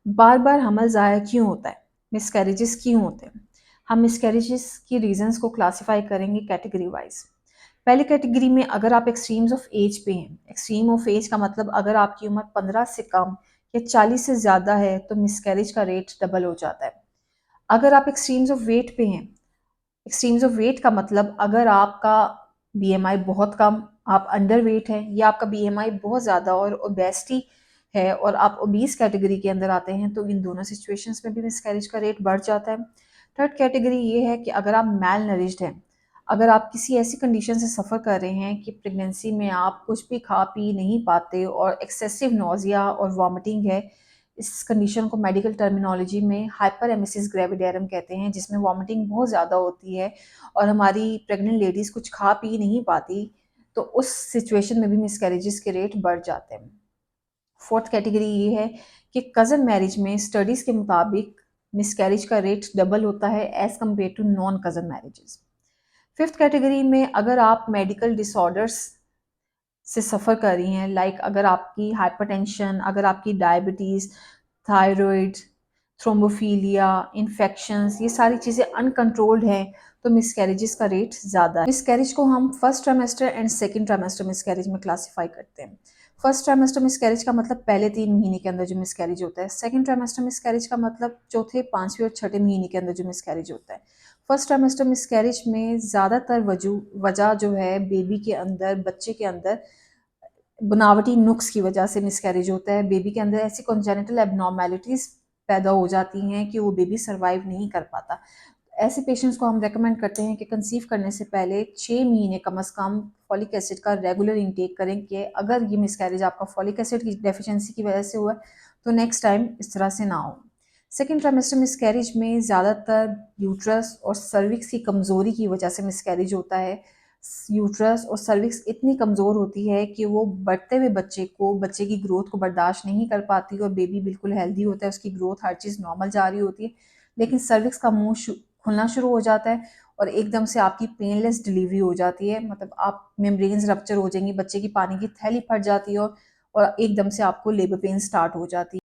बार बार हमल ज़ाया क्यों होता है, मिसकैरेजेस क्यों होते हैं? हम मिसकैरेजेस की रीजंस को क्लासिफाई करेंगे कैटेगरी वाइज। पहली कैटेगरी में अगर आप एक्सट्रीम्स ऑफ एज पे हैं, एक्सट्रीम ऑफ एज का मतलब अगर आपकी उम्र 15 से कम या 40 से ज़्यादा है तो मिसकैरेज का रेट डबल हो जाता है। अगर आप एक्सट्रीम्स ऑफ वेट पे हैं, एक्सट्रीम्स ऑफ वेट का मतलब अगर आपका बीएमआई बहुत कम, आप अंडर वेट हैं, या आपका बीएमआई बहुत ज़्यादा और ओबेसिटी है और आप ओबीस कैटेगरी के अंदर आते हैं, तो इन दोनों सिचुएशंस में भी मिसकैरेज का रेट बढ़ जाता है। थर्ड कैटेगरी ये है कि अगर आप मैल नरिश्ड हैं, अगर आप किसी ऐसी कंडीशन से सफ़र कर रहे हैं कि प्रेगनेंसी में आप कुछ भी खा पी नहीं पाते और एक्सेसिव नोजिया और वॉमिटिंग है, इस कंडीशन को मेडिकल टर्मिनोलॉजी में हाइपर एमेसिस ग्रेविडेरम कहते हैं, जिसमें वॉमिटिंग बहुत ज़्यादा होती है और हमारी प्रेग्नेंट लेडीज़ कुछ खा पी नहीं पाती, तो उस सिचुएशन में भी मिसकैरेजेस के रेट बढ़ जाते हैं। फोर्थ कैटेगरी ये है कि कज़न मैरिज में स्टडीज़ के मुताबिक मिसकैरेज का रेट डबल होता है as compare to non cousin marriages. Fifth category में अगर आप मेडिकल डिसऑर्डर्स से सफ़र कर रही हैं, लाइक अगर आपकी हाइपरटेंशन, अगर आपकी डायबिटीज़, थायराइड, थ्रोम्बोफीलिया, इन्फेक्शंस, ये सारी चीज़ें अनकंट्रोल्ड हैं, तो मिसकैरेजेस का रेट ज़्यादा है। मिसकैरेज को हम first trimester and second trimester miscarriage में क्लासीफाई करते हैं। फर्स्ट ट्राइमेस्टर मिसकैरेज का मतलब पहले 3 महीने के अंदर जो मिसकैरेज होता है। सेकंड ट्राइमेस्टर मिसकैरेज का मतलब चौथे, पाँचवें और छठे महीने के अंदर जो मिसकैरेज होता है। फर्स्ट ट्राइमेस्टर मिसकैरेज में ज़्यादातर वजह जो है बेबी के अंदर, बच्चे के अंदर बनावटी नुक्स की वजह से मिसकैरेज होता है। बेबी के अंदर ऐसी कॉन्जेनिटल एबनॉर्मेलिटीज पैदा हो जाती हैं कि वो बेबी सर्वाइव नहीं कर पाता। ऐसे पेशेंट्स को हम रेकमेंड करते हैं कि कंसीव करने से पहले 6 महीने कम से कम फॉलिक एसिड का रेगुलर इंटेक करें, कि अगर ये मिसकैरेज आपका फॉलिक एसिड की डेफिशिएंसी की वजह से हुआ है तो नेक्स्ट टाइम इस तरह से ना हो। सेकेंड ट्राइमेस्टर मिसकैरेज में ज़्यादातर यूट्रस और सर्विक्स की कमज़ोरी की वजह से मिसकैरेज होता है। यूट्रस और सर्विक्स इतनी कमज़ोर होती है कि वो बढ़ते हुए बच्चे की ग्रोथ को बर्दाश्त नहीं कर पाती, और बेबी बिल्कुल हेल्दी होता है, उसकी ग्रोथ हर चीज़ नॉर्मल जा रही होती है, लेकिन सर्विक्स का मुंह खुलना शुरू हो जाता है और एकदम से आपकी पेनलेस डिलीवरी हो जाती है। मतलब आप मेम्ब्रेन्स रप्चर हो जाएंगी, बच्चे की पानी की थैली फट जाती है और एकदम से आपको लेबर पेन स्टार्ट हो जाती है।